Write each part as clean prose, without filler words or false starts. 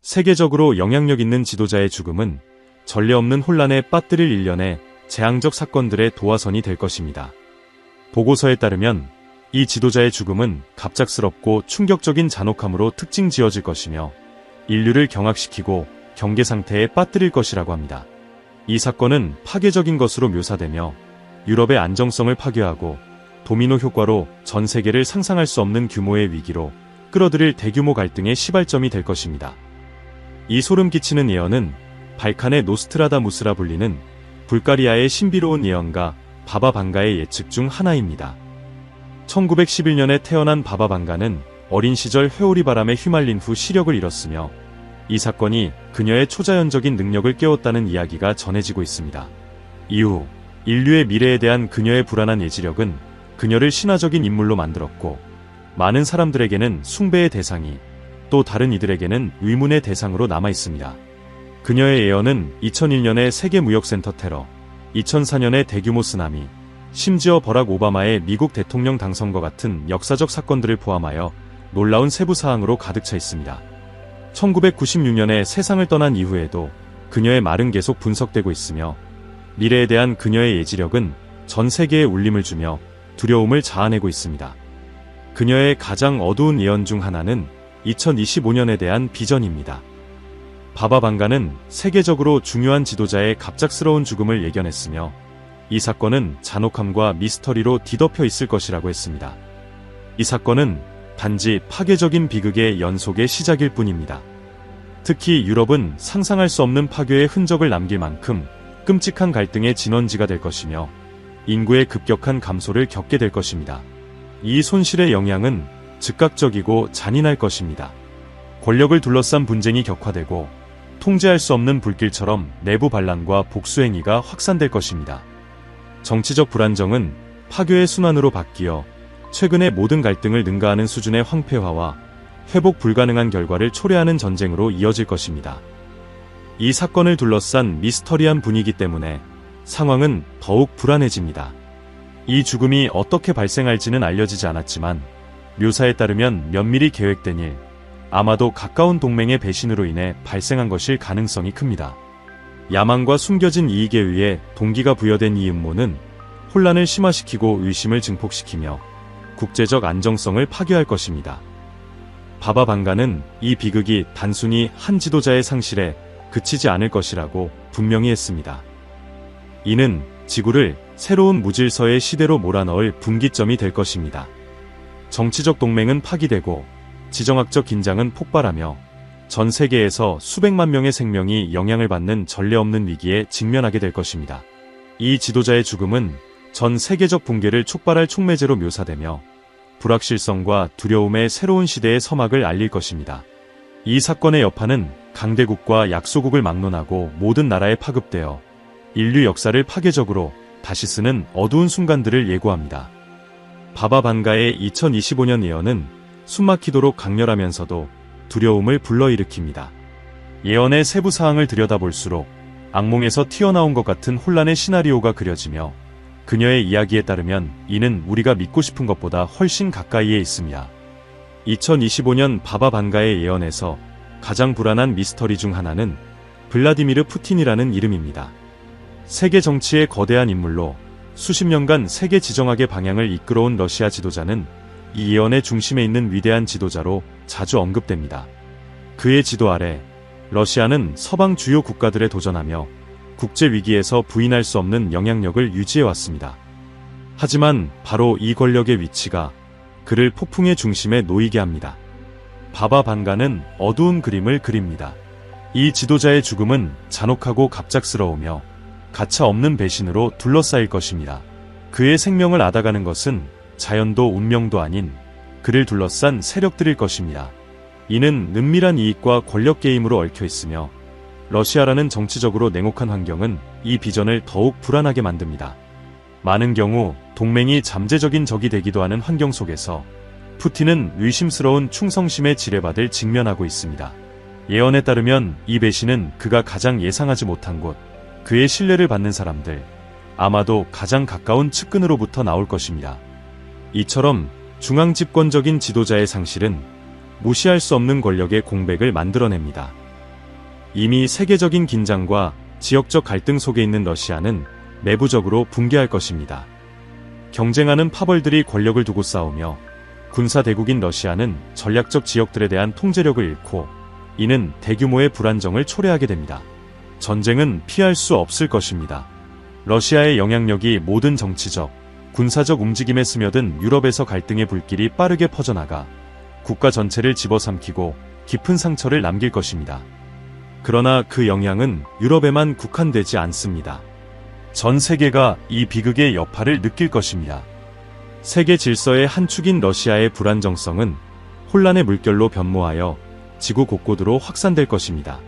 세계적으로 영향력 있는 지도자의 죽음은 전례 없는 혼란에 빠뜨릴 일련의 재앙적 사건들의 도화선이 될 것입니다. 보고서에 따르면 이 지도자의 죽음은 갑작스럽고 충격적인 잔혹함으로 특징 지어질 것이며 인류를 경악시키고 경계 상태에 빠뜨릴 것이라고 합니다. 이 사건은 파괴적인 것으로 묘사되며 유럽의 안정성을 파괴하고 도미노 효과로 전 세계를 상상할 수 없는 규모의 위기로 끌어들일 대규모 갈등의 시발점이 될 것입니다. 이 소름 끼치는 예언은 발칸의 노스트라다무스라 불리는 불가리아의 신비로운 예언가 바바 방가의 예측 중 하나입니다. 1911년에 태어난 바바 방가는 어린 시절 회오리 바람에 휘말린 후 시력을 잃었으며 이 사건이 그녀의 초자연적인 능력을 깨웠다는 이야기가 전해지고 있습니다. 이후 인류의 미래에 대한 그녀의 불안한 예지력은 그녀를 신화적인 인물로 만들었고 많은 사람들에게는 숭배의 대상이 또 다른 이들에게는 의문의 대상으로 남아있습니다. 그녀의 예언은 2001년의 세계무역센터 테러, 2004년의 대규모 쓰나미, 심지어 버락 오바마의 미국 대통령 당선과 같은 역사적 사건들을 포함하여 놀라운 세부 사항으로 가득 차 있습니다. 1996년에 세상을 떠난 이후에도 그녀의 말은 계속 분석되고 있으며 미래에 대한 그녀의 예지력은 전 세계에 울림을 주며 두려움을 자아내고 있습니다. 그녀의 가장 어두운 예언 중 하나는 2025년에 대한 비전입니다. 바바 방가는 세계적으로 중요한 지도자의 갑작스러운 죽음을 예견했으며 이 사건은 잔혹함과 미스터리로 뒤덮여 있을 것이라고 했습니다. 이 사건은 단지 파괴적인 비극의 연속의 시작일 뿐입니다. 특히 유럽은 상상할 수 없는 파괴의 흔적을 남길 만큼 끔찍한 갈등의 진원지가 될 것이며 인구의 급격한 감소를 겪게 될 것입니다. 이 손실의 영향은 즉각적이고 잔인할 것입니다. 권력을 둘러싼 분쟁이 격화되고 통제할 수 없는 불길처럼 내부 반란과 복수행위가 확산될 것입니다. 정치적 불안정은 파괴의 순환으로 바뀌어 최근의 모든 갈등을 능가하는 수준의 황폐화와 회복 불가능한 결과를 초래하는 전쟁으로 이어질 것입니다. 이 사건을 둘러싼 미스터리한 분위기 때문에 상황은 더욱 불안해집니다. 이 죽음이 어떻게 발생할지는 알려지지 않았지만 묘사에 따르면 면밀히 계획된 일, 아마도 가까운 동맹의 배신으로 인해 발생한 것일 가능성이 큽니다. 야망과 숨겨진 이익에 의해 동기가 부여된 이 음모는 혼란을 심화시키고 의심을 증폭시키며 국제적 안정성을 파괴할 것입니다. 바바 방가는 이 비극이 단순히 한 지도자의 상실에 그치지 않을 것이라고 분명히 했습니다. 이는 지구를 새로운 무질서의 시대로 몰아넣을 분기점이 될 것입니다. 정치적 동맹은 파기되고 지정학적 긴장은 폭발하며 전 세계에서 수백만 명의 생명이 영향을 받는 전례 없는 위기에 직면하게 될 것입니다. 이 지도자의 죽음은 전 세계적 붕괴를 촉발할 촉매제로 묘사되며 불확실성과 두려움의 새로운 시대의 서막을 알릴 것입니다. 이 사건의 여파는 강대국과 약소국을 막론하고 모든 나라에 파급되어 인류 역사를 파괴적으로 다시 쓰는 어두운 순간들을 예고합니다. 바바 방가의 2025년 예언은 숨막히도록 강렬하면서도 두려움을 불러일으킵니다. 예언의 세부 사항을 들여다볼수록 악몽에서 튀어나온 것 같은 혼란의 시나리오가 그려지며 그녀의 이야기에 따르면 이는 우리가 믿고 싶은 것보다 훨씬 가까이에 있습니다. 2025년 바바 방가의 예언에서 가장 불안한 미스터리 중 하나는 블라디미르 푸틴이라는 이름입니다. 세계 정치의 거대한 인물로 수십 년간 세계 지정학의 방향을 이끌어온 러시아 지도자는 이 예언의 중심에 있는 위대한 지도자로 자주 언급됩니다. 그의 지도 아래 러시아는 서방 주요 국가들에 도전하며 국제 위기에서 부인할 수 없는 영향력을 유지해왔습니다. 하지만 바로 이 권력의 위치가 그를 폭풍의 중심에 놓이게 합니다. 바바 방가는 어두운 그림을 그립니다. 이 지도자의 죽음은 잔혹하고 갑작스러우며 가차 없는 배신으로 둘러싸일 것입니다. 그의 생명을 앗아가는 것은 자연도 운명도 아닌 그를 둘러싼 세력들일 것입니다. 이는 은밀한 이익과 권력 게임으로 얽혀 있으며 러시아라는 정치적으로 냉혹한 환경은 이 비전을 더욱 불안하게 만듭니다. 많은 경우 동맹이 잠재적인 적이 되기도 하는 환경 속에서 푸틴은 의심스러운 충성심의 지뢰밭을 직면하고 있습니다. 예언에 따르면 이 배신은 그가 가장 예상하지 못한 곳, 그의 신뢰를 받는 사람들, 아마도 가장 가까운 측근으로부터 나올 것입니다. 이처럼 중앙집권적인 지도자의 상실은 무시할 수 없는 권력의 공백을 만들어냅니다. 이미 세계적인 긴장과 지역적 갈등 속에 있는 러시아는 내부적으로 붕괴할 것입니다. 경쟁하는 파벌들이 권력을 두고 싸우며 군사 대국인 러시아는 전략적 지역들에 대한 통제력을 잃고 이는 대규모의 불안정을 초래하게 됩니다. 전쟁은 피할 수 없을 것입니다. 러시아의 영향력이 모든 정치적, 군사적 움직임에 스며든 유럽에서 갈등의 불길이 빠르게 퍼져나가 국가 전체를 집어삼키고 깊은 상처를 남길 것입니다. 그러나 그 영향은 유럽에만 국한되지 않습니다. 전 세계가 이 비극의 여파를 느낄 것입니다. 세계 질서의 한 축인 러시아의 불안정성은 혼란의 물결로 변모하여 지구 곳곳으로 확산될 것입니다.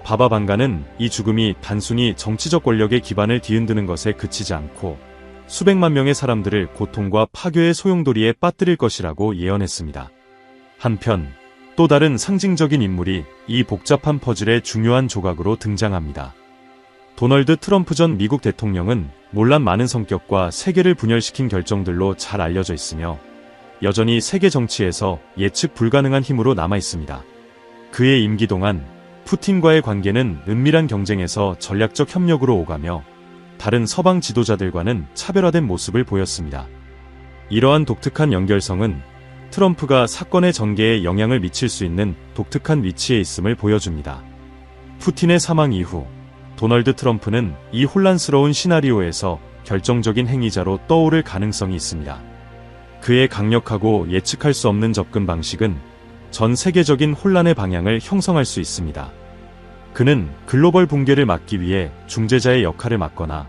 바바반가는 이 죽음이 단순히 정치적 권력의 기반을 뒤흔드는 것에 그치지 않고 수백만 명의 사람들을 고통과 파괴의 소용돌이에 빠뜨릴 것이라고 예언했습니다. 한편 또 다른 상징적인 인물이 이 복잡한 퍼즐의 중요한 조각으로 등장합니다. 도널드 트럼프 전 미국 대통령은 논란 많은 성격과 세계를 분열시킨 결정들로 잘 알려져 있으며 여전히 세계 정치에서 예측 불가능한 힘으로 남아 있습니다. 그의 임기 동안 푸틴과의 관계는 은밀한 경쟁에서 전략적 협력으로 오가며 다른 서방 지도자들과는 차별화된 모습을 보였습니다. 이러한 독특한 연결성은 트럼프가 사건의 전개에 영향을 미칠 수 있는 독특한 위치에 있음을 보여줍니다. 푸틴의 사망 이후 도널드 트럼프는 이 혼란스러운 시나리오에서 결정적인 행위자로 떠오를 가능성이 있습니다. 그의 강력하고 예측할 수 없는 접근 방식은 전 세계적인 혼란의 방향을 형성할 수 있습니다. 그는 글로벌 붕괴를 막기 위해 중재자의 역할을 맡거나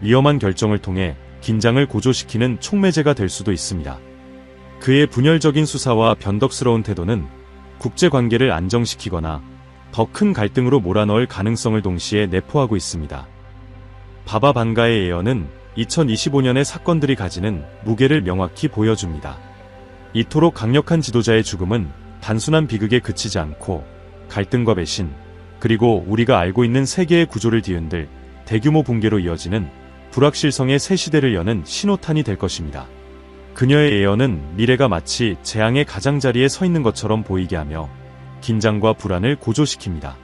위험한 결정을 통해 긴장을 고조시키는 촉매제가 될 수도 있습니다. 그의 분열적인 수사와 변덕스러운 태도는 국제관계를 안정시키거나 더 큰 갈등으로 몰아넣을 가능성을 동시에 내포하고 있습니다. 바바반가의 예언은 2025년의 사건들이 가지는 무게를 명확히 보여줍니다. 이토록 강력한 지도자의 죽음은 단순한 비극에 그치지 않고 갈등과 배신, 그리고 우리가 알고 있는 세계의 구조를 뒤흔들 대규모 붕괴로 이어지는 불확실성의 새 시대를 여는 신호탄이 될 것입니다. 그녀의 예언은 미래가 마치 재앙의 가장자리에 서 있는 것처럼 보이게 하며 긴장과 불안을 고조시킵니다.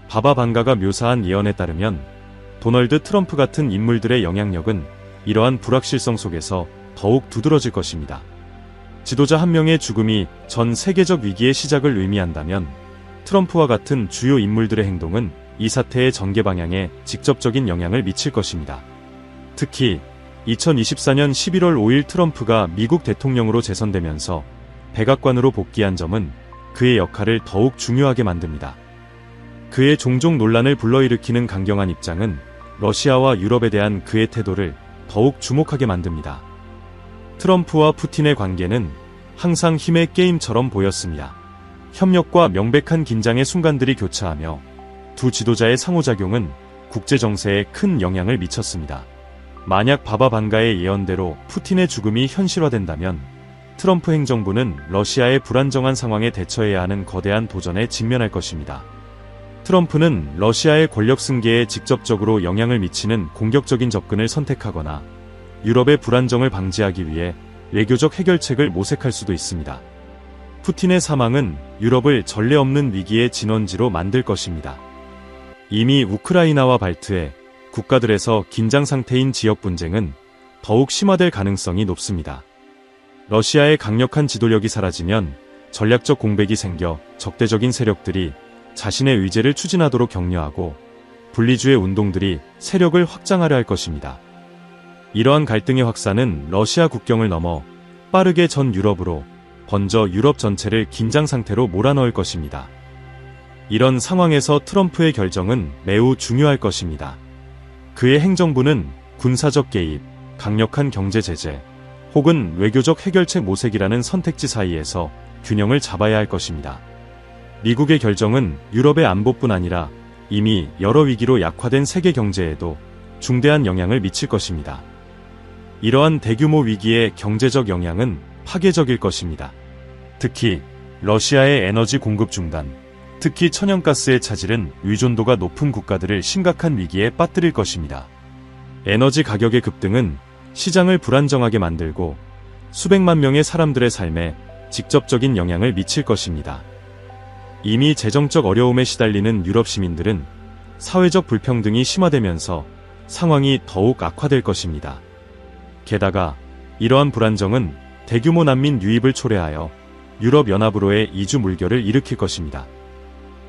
바바반가가 묘사한 예언에 따르면 도널드 트럼프 같은 인물들의 영향력은 이러한 불확실성 속에서 더욱 두드러질 것입니다. 지도자 한 명의 죽음이 전 세계적 위기의 시작을 의미한다면 트럼프와 같은 주요 인물들의 행동은 이 사태의 전개 방향에 직접적인 영향을 미칠 것입니다. 특히 2024년 11월 5일 트럼프가 미국 대통령으로 재선되면서 백악관으로 복귀한 점은 그의 역할을 더욱 중요하게 만듭니다. 그의 종종 논란을 불러일으키는 강경한 입장은 러시아와 유럽에 대한 그의 태도를 더욱 주목하게 만듭니다. 트럼프와 푸틴의 관계는 항상 힘의 게임처럼 보였습니다. 협력과 명백한 긴장의 순간들이 교차하며 두 지도자의 상호작용은 국제 정세에 큰 영향을 미쳤습니다. 만약 바바반가의 예언대로 푸틴의 죽음이 현실화된다면 트럼프 행정부는 러시아의 불안정한 상황에 대처해야 하는 거대한 도전에 직면할 것입니다. 트럼프는 러시아의 권력 승계에 직접적으로 영향을 미치는 공격적인 접근을 선택하거나 유럽의 불안정을 방지하기 위해 외교적 해결책을 모색할 수도 있습니다. 푸틴의 사망은 유럽을 전례 없는 위기의 진원지로 만들 것입니다. 이미 우크라이나와 발트해 국가들에서 긴장 상태인 지역 분쟁은 더욱 심화될 가능성이 높습니다. 러시아의 강력한 지도력이 사라지면 전략적 공백이 생겨 적대적인 세력들이 자신의 의제를 추진하도록 격려하고 분리주의 운동들이 세력을 확장하려 할 것입니다. 이러한 갈등의 확산은 러시아 국경을 넘어 빠르게 전 유럽으로 번져 유럽 전체를 긴장 상태로 몰아넣을 것입니다. 이런 상황에서 트럼프의 결정은 매우 중요할 것입니다. 그의 행정부는 군사적 개입, 강력한 경제 제재, 혹은 외교적 해결책 모색이라는 선택지 사이에서 균형을 잡아야 할 것입니다. 미국의 결정은 유럽의 안보뿐 아니라 이미 여러 위기로 약화된 세계 경제에도 중대한 영향을 미칠 것입니다. 이러한 대규모 위기의 경제적 영향은 파괴적일 것입니다. 특히 러시아의 에너지 공급 중단, 특히 천연가스의 차질은 의존도가 높은 국가들을 심각한 위기에 빠뜨릴 것입니다. 에너지 가격의 급등은 시장을 불안정하게 만들고 수백만 명의 사람들의 삶에 직접적인 영향을 미칠 것입니다. 이미 재정적 어려움에 시달리는 유럽 시민들은 사회적 불평등이 심화되면서 상황이 더욱 악화될 것입니다. 게다가 이러한 불안정은 대규모 난민 유입을 초래하여 유럽연합으로의 이주 물결을 일으킬 것입니다.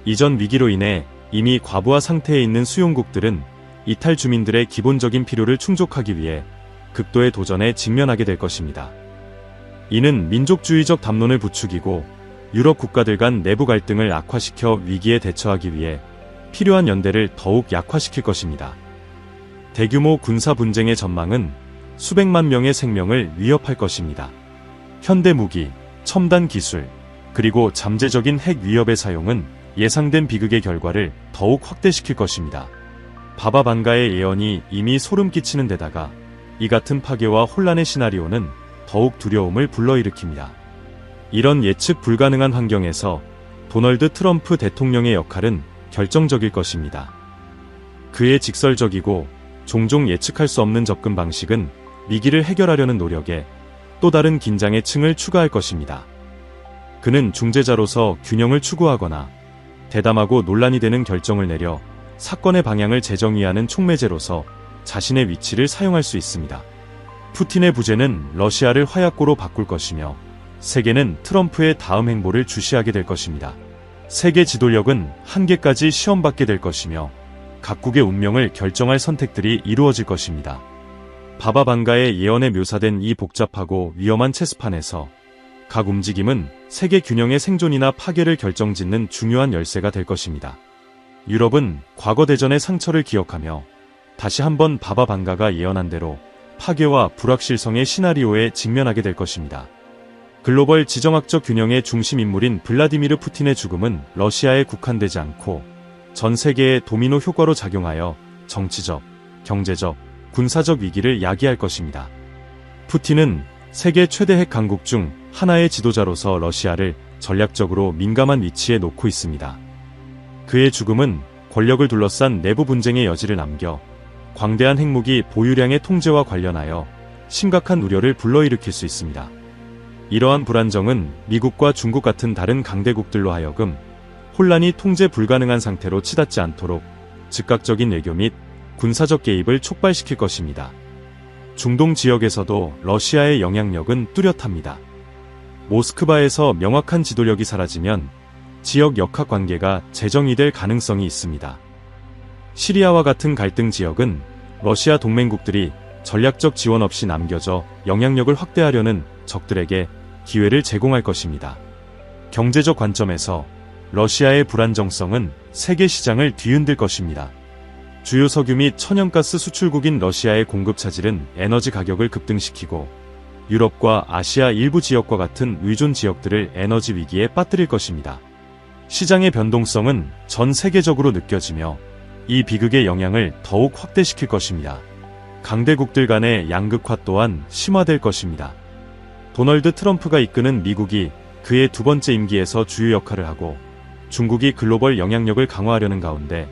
이전 위기로 인해 이미 과부하 상태에 있는 수용국들은 이탈 주민들의 기본적인 필요를 충족하기 위해 극도의 도전에 직면하게 될 것입니다. 이는 민족주의적 담론을 부추기고 유럽 국가들 간 내부 갈등을 악화시켜 위기에 대처하기 위해 필요한 연대를 더욱 약화시킬 것입니다. 대규모 군사 분쟁의 전망은 수백만 명의 생명을 위협할 것입니다. 현대 무기, 첨단 기술, 그리고 잠재적인 핵 위협의 사용은 예상된 비극의 결과를 더욱 확대시킬 것입니다. 바바 방가의 예언이 이미 소름 끼치는 데다가 이 같은 파괴와 혼란의 시나리오는 더욱 두려움을 불러일으킵니다. 이런 예측 불가능한 환경에서 도널드 트럼프 대통령의 역할은 결정적일 것입니다. 그의 직설적이고 종종 예측할 수 없는 접근 방식은 위기를 해결하려는 노력에 또 다른 긴장의 층을 추가할 것입니다. 그는 중재자로서 균형을 추구하거나 대담하고 논란이 되는 결정을 내려 사건의 방향을 재정의하는 촉매제로서 자신의 위치를 사용할 수 있습니다. 푸틴의 부재는 러시아를 화약고로 바꿀 것이며 세계는 트럼프의 다음 행보를 주시하게 될 것입니다. 세계 지도력은 한계까지 시험받게 될 것이며 각국의 운명을 결정할 선택들이 이루어질 것입니다. 바바 방가의 예언에 묘사된 이 복잡하고 위험한 체스판에서 각 움직임은 세계 균형의 생존이나 파괴를 결정짓는 중요한 열쇠가 될 것입니다. 유럽은 과거 대전의 상처를 기억하며 다시 한번 바바 방가가 예언한 대로 파괴와 불확실성의 시나리오에 직면하게 될 것입니다. 글로벌 지정학적 균형의 중심 인물인 블라디미르 푸틴의 죽음은 러시아에 국한되지 않고 전 세계에 도미노 효과로 작용하여 정치적, 경제적, 군사적 위기를 야기할 것입니다. 푸틴은 세계 최대 핵 강국 중 하나의 지도자로서 러시아를 전략적으로 민감한 위치에 놓고 있습니다. 그의 죽음은 권력을 둘러싼 내부 분쟁의 여지를 남겨 광대한 핵무기 보유량의 통제와 관련하여 심각한 우려를 불러일으킬 수 있습니다. 이러한 불안정은 미국과 중국 같은 다른 강대국들로 하여금 혼란이 통제 불가능한 상태로 치닫지 않도록 즉각적인 외교 및 군사적 개입을 촉발시킬 것입니다. 중동 지역에서도 러시아의 영향력은 뚜렷합니다. 모스크바에서 명확한 지도력이 사라지면 지역 역학 관계가 재정의될 가능성이 있습니다. 시리아와 같은 갈등 지역은 러시아 동맹국들이 전략적 지원 없이 남겨져 영향력을 확대하려는 적들에게 기회를 제공할 것입니다. 경제적 관점에서 러시아의 불안정성은 세계 시장을 뒤흔들 것입니다. 주요 석유 및 천연가스 수출국인 러시아의 공급 차질은 에너지 가격을 급등시키고 유럽과 아시아 일부 지역과 같은 의존 지역들을 에너지 위기에 빠뜨릴 것입니다. 시장의 변동성은 전 세계적으로 느껴지며 이 비극의 영향을 더욱 확대시킬 것입니다. 강대국들 간의 양극화 또한 심화될 것입니다. 도널드 트럼프가 이끄는 미국이 그의 두 번째 임기에서 주요 역할을 하고 중국이 글로벌 영향력을 강화하려는 가운데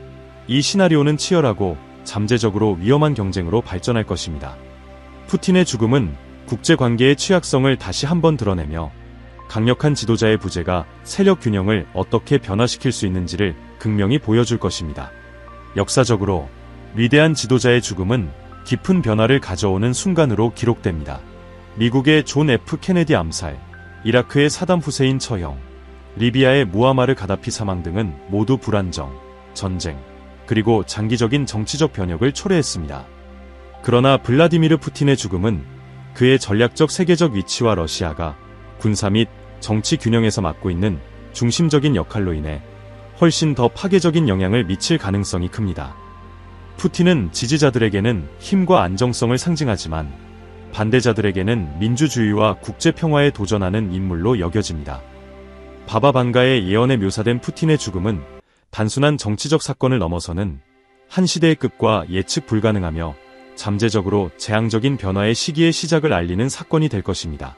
이 시나리오는 치열하고 잠재적으로 위험한 경쟁으로 발전할 것입니다. 푸틴의 죽음은 국제관계의 취약성을 다시 한번 드러내며 강력한 지도자의 부재가 세력 균형을 어떻게 변화시킬 수 있는지를 극명히 보여줄 것입니다. 역사적으로 위대한 지도자의 죽음은 깊은 변화를 가져오는 순간으로 기록됩니다. 미국의 존 F 케네디 암살, 이라크의 사담 후세인 처형, 리비아의 무아마르 가다피 사망 등은 모두 불안정, 전쟁, 그리고 장기적인 정치적 변혁을 초래했습니다. 그러나 블라디미르 푸틴의 죽음은 그의 전략적 세계적 위치와 러시아가 군사 및 정치 균형에서 맡고 있는 중심적인 역할로 인해 훨씬 더 파괴적인 영향을 미칠 가능성이 큽니다. 푸틴은 지지자들에게는 힘과 안정성을 상징하지만 반대자들에게는 민주주의와 국제평화에 도전하는 인물로 여겨집니다. 바바 방가의 예언에 묘사된 푸틴의 죽음은 단순한 정치적 사건을 넘어서는 한 시대의 끝과 예측 불가능하며 잠재적으로 재앙적인 변화의 시기의 시작을 알리는 사건이 될 것입니다.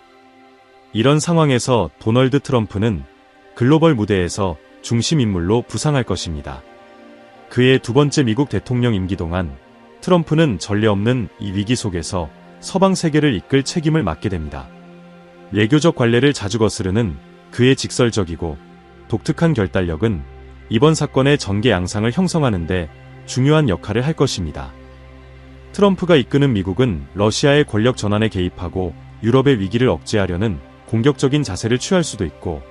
이런 상황에서 도널드 트럼프는 글로벌 무대에서 중심 인물로 부상할 것입니다. 그의 두 번째 미국 대통령 임기 동안 트럼프는 전례 없는 이 위기 속에서 서방 세계를 이끌 책임을 맡게 됩니다. 외교적 관례를 자주 거스르는 그의 직설적이고 독특한 결단력은 이번 사건의 전개 양상을 형성하는 데 중요한 역할을 할 것입니다. 트럼프가 이끄는 미국은 러시아의 권력 전환에 개입하고 유럽의 위기를 억제하려는 공격적인 자세를 취할 수도 있고,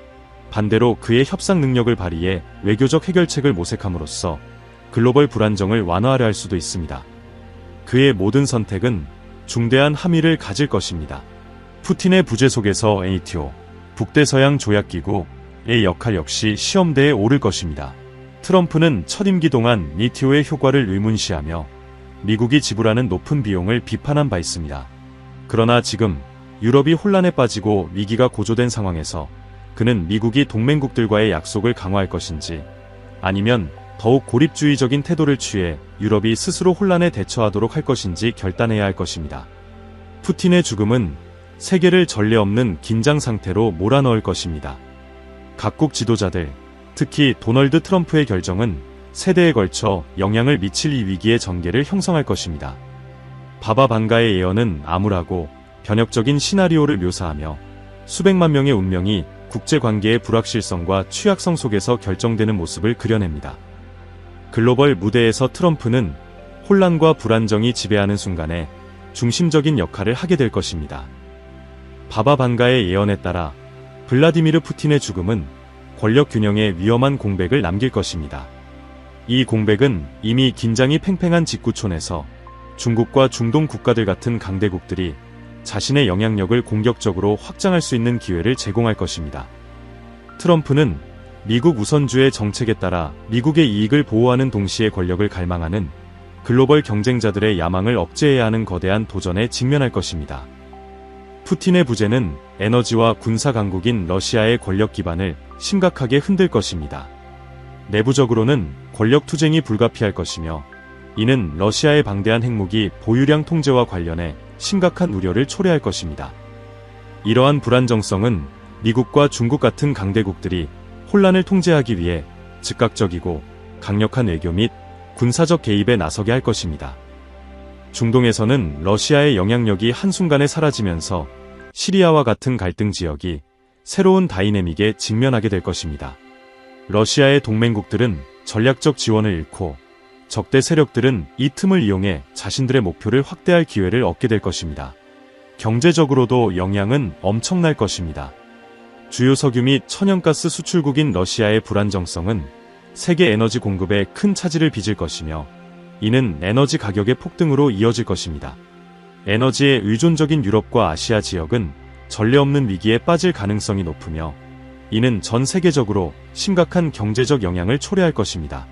반대로 그의 협상 능력을 발휘해 외교적 해결책을 모색함으로써 글로벌 불안정을 완화하려 할 수도 있습니다. 그의 모든 선택은 중대한 함의를 가질 것입니다. 푸틴의 부재 속에서 NATO, 북대서양 조약기구의 역할 역시 시험대에 오를 것입니다. 트럼프는 첫 임기 동안 NATO의 효과를 의문시하며 미국이 지불하는 높은 비용을 비판한 바 있습니다. 그러나 지금 유럽이 혼란에 빠지고 위기가 고조된 상황에서 그는 미국이 동맹국들과의 약속을 강화할 것인지, 아니면 더욱 고립주의적인 태도를 취해 유럽이 스스로 혼란에 대처하도록 할 것인지 결단해야 할 것입니다. 푸틴의 죽음은 세계를 전례 없는 긴장 상태로 몰아넣을 것입니다. 각국 지도자들, 특히 도널드 트럼프의 결정은 세대에 걸쳐 영향을 미칠 이 위기의 전개를 형성할 것입니다. 바바 방가의 예언은 암울하고 변혁적인 시나리오를 묘사하며 수백만 명의 운명이 국제관계의 불확실성과 취약성 속에서 결정되는 모습을 그려냅니다. 글로벌 무대에서 트럼프는 혼란과 불안정이 지배하는 순간에 중심적인 역할을 하게 될 것입니다. 바바 방가의 예언에 따라 블라디미르 푸틴의 죽음은 권력 균형에 위험한 공백을 남길 것입니다. 이 공백은 이미 긴장이 팽팽한 직구촌에서 중국과 중동 국가들 같은 강대국들이 자신의 영향력을 공격적으로 확장할 수 있는 기회를 제공할 것입니다. 트럼프는 미국 우선주의 정책에 따라 미국의 이익을 보호하는 동시에 권력을 갈망하는 글로벌 경쟁자들의 야망을 억제해야 하는 거대한 도전에 직면할 것입니다. 푸틴의 부재는 에너지와 군사 강국인 러시아의 권력 기반을 심각하게 흔들 것입니다. 내부적으로는 권력 투쟁이 불가피할 것이며, 이는 러시아의 방대한 핵무기 보유량 통제와 관련해 심각한 우려를 초래할 것입니다. 이러한 불안정성은 미국과 중국 같은 강대국들이 혼란을 통제하기 위해 즉각적이고 강력한 외교 및 군사적 개입에 나서게 할 것입니다. 중동에서는 러시아의 영향력이 한순간에 사라지면서 시리아와 같은 갈등 지역이 새로운 다이내믹에 직면하게 될 것입니다. 러시아의 동맹국들은 전략적 지원을 잃고 적대 세력들은 이 틈을 이용해 자신들의 목표를 확대할 기회를 얻게 될 것입니다. 경제적으로도 영향은 엄청날 것입니다. 주요 석유 및 천연가스 수출국인 러시아의 불안정성은 세계 에너지 공급에 큰 차질을 빚을 것이며, 이는 에너지 가격의 폭등으로 이어질 것입니다. 에너지에 의존적인 유럽과 아시아 지역은 전례 없는 위기에 빠질 가능성이 높으며, 이는 전 세계적으로 심각한 경제적 영향을 초래할 것입니다.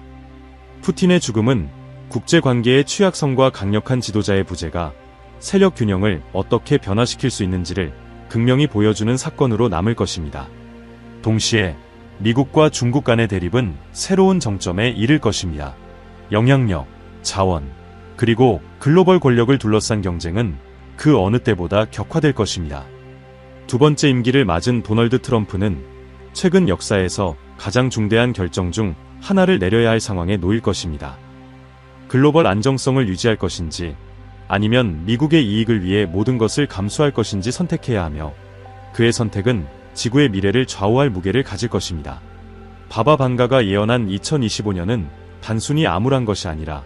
푸틴의 죽음은 국제관계의 취약성과 강력한 지도자의 부재가 세력 균형을 어떻게 변화시킬 수 있는지를 극명히 보여주는 사건으로 남을 것입니다. 동시에 미국과 중국 간의 대립은 새로운 정점에 이를 것입니다. 영향력, 자원, 그리고 글로벌 권력을 둘러싼 경쟁은 그 어느 때보다 격화될 것입니다. 두 번째 임기를 맞은 도널드 트럼프는 최근 역사에서 가장 중대한 결정 중 하나를 내려야 할 상황에 놓일 것입니다. 글로벌 안정성을 유지할 것인지, 아니면 미국의 이익을 위해 모든 것을 감수할 것인지 선택해야 하며, 그의 선택은 지구의 미래를 좌우할 무게를 가질 것입니다. 바바 방가가 예언한 2025년은 단순히 암울한 것이 아니라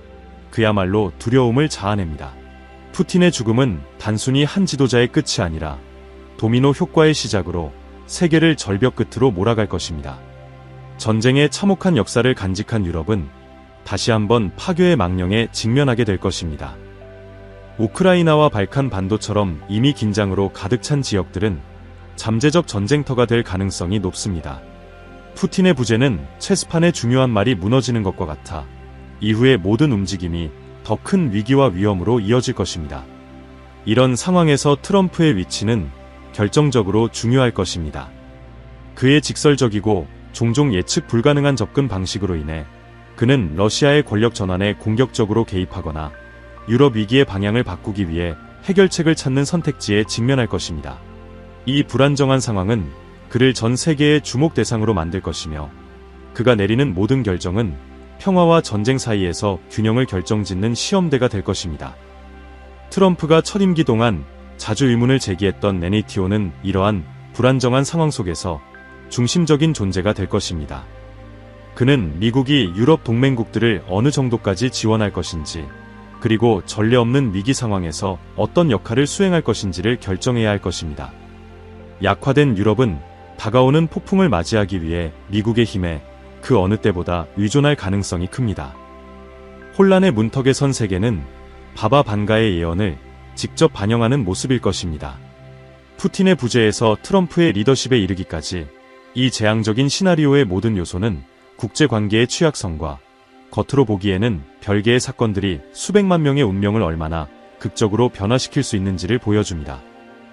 그야말로 두려움을 자아냅니다. 푸틴의 죽음은 단순히 한 지도자의 끝이 아니라 도미노 효과의 시작으로 세계를 절벽 끝으로 몰아갈 것입니다. 전쟁의 참혹한 역사를 간직한 유럽은 다시 한번 파괴의 망령에 직면하게 될 것입니다. 우크라이나와 발칸 반도처럼 이미 긴장으로 가득 찬 지역들은 잠재적 전쟁터가 될 가능성이 높습니다. 푸틴의 부재는 체스판의 중요한 말이 무너지는 것과 같아 이후의 모든 움직임이 더 큰 위기와 위험으로 이어질 것입니다. 이런 상황에서 트럼프의 위치는 결정적으로 중요할 것입니다. 그의 직설적이고 종종 예측 불가능한 접근 방식으로 인해 그는 러시아의 권력 전환에 공격적으로 개입하거나 유럽 위기의 방향을 바꾸기 위해 해결책을 찾는 선택지에 직면할 것입니다. 이 불안정한 상황은 그를 전 세계의 주목 대상으로 만들 것이며, 그가 내리는 모든 결정은 평화와 전쟁 사이에서 균형을 결정짓는 시험대가 될 것입니다. 트럼프가 첫 임기 동안 자주 의문을 제기했던 NATO는 이러한 불안정한 상황 속에서 중심적인 존재가 될 것입니다. 그는 미국이 유럽 동맹국들을 어느 정도까지 지원할 것인지, 그리고 전례 없는 위기 상황에서 어떤 역할을 수행할 것인지를 결정해야 할 것입니다. 약화된 유럽은 다가오는 폭풍을 맞이하기 위해 미국의 힘에 그 어느 때보다 의존할 가능성이 큽니다. 혼란의 문턱에 선 세계는 바바 반가의 예언을 직접 반영하는 모습일 것입니다. 푸틴의 부재에서 트럼프의 리더십에 이르기까지 이 재앙적인 시나리오의 모든 요소는 국제관계의 취약성과 겉으로 보기에는 별개의 사건들이 수백만 명의 운명을 얼마나 극적으로 변화시킬 수 있는지를 보여줍니다.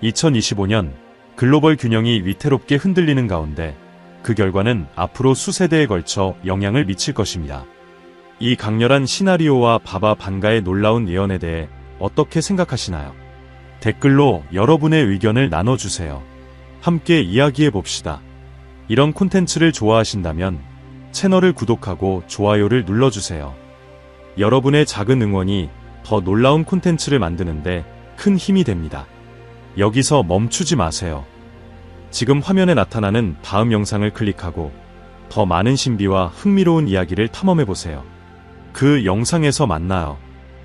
2025년 글로벌 균형이 위태롭게 흔들리는 가운데 그 결과는 앞으로 수세대에 걸쳐 영향을 미칠 것입니다. 이 강렬한 시나리오와 바바 반가의 놀라운 예언에 대해 어떻게 생각하시나요? 댓글로 여러분의 의견을 나눠주세요. 함께 이야기해봅시다. 이런 콘텐츠를 좋아하신다면 채널을 구독하고 좋아요를 눌러주세요. 여러분의 작은 응원이 더 놀라운 콘텐츠를 만드는데 큰 힘이 됩니다. 여기서 멈추지 마세요. 지금 화면에 나타나는 다음 영상을 클릭하고 더 많은 신비와 흥미로운 이야기를 탐험해보세요. 그 영상에서 만나요.